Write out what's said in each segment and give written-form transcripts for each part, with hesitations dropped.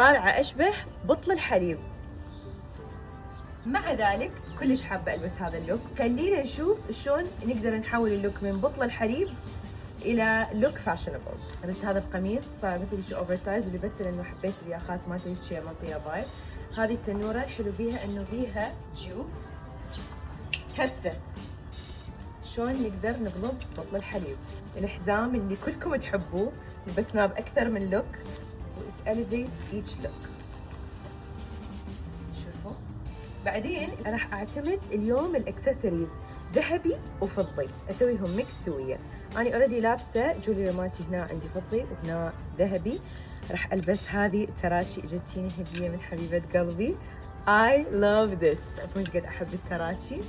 طالعة أشبه بطل الحليب. مع ذلك كلش حابة ألبس هذا اللوك. خلينا نشوف شلون نقدر نحول اللوك من بطل الحليب إلى لوك فاشنبل. لبست هذا القميص صار مثل شي أوفر سايز، ولبسته لأنه حبيت الياخات مالته شي منطقة فايب. هذه التنورة الحلو بيها إنه بيها جيوب. هسه شلون نقدر نقلب بطل الحليب؟ الحزام اللي كلكم تحبوه لبسناه بأكثر من لوك، it elevates each look. شوفوا. بعدين راح اعتمد اليوم الاكسسوارز ذهبي وفضي، اسويهم ميكس سويه. انا اوريدي لابسه جولري مالتي، هنا عندي فضي وهنا ذهبي. راح البس هذه التراشي، اجتيني هديه من حبيبه قلبي. I love this. تعرفون ايش قد احب التراشي؟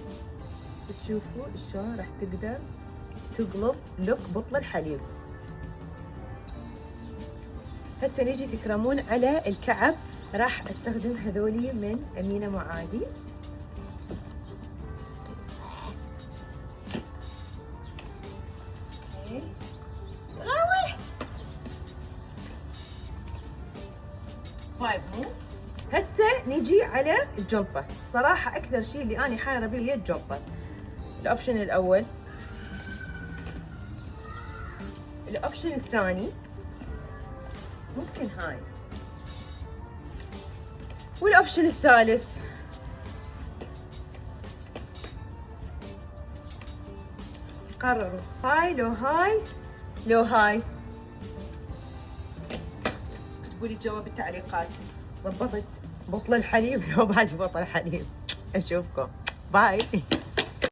شوفوا شلون راح تقدر تقلب لوك بطل الحليب. هسه نجي تكرمون على الكعب، راح استخدم هذولي من أمينة معادي. روح طيب مو هسه نجي على الجنطة. الصراحة أكثر شيء اللي أنا حايرة به هي الجنطة. الأوبشن الأول، الأوبشن الثاني ممكن هاي، والأوبشن الثالث قرروا هاي لو هاي لو هاي. اكتبوا لي جوا بالتعليقات ضبطت بطل الحليب لو بعد بطل الحليب. اشوفكم باي.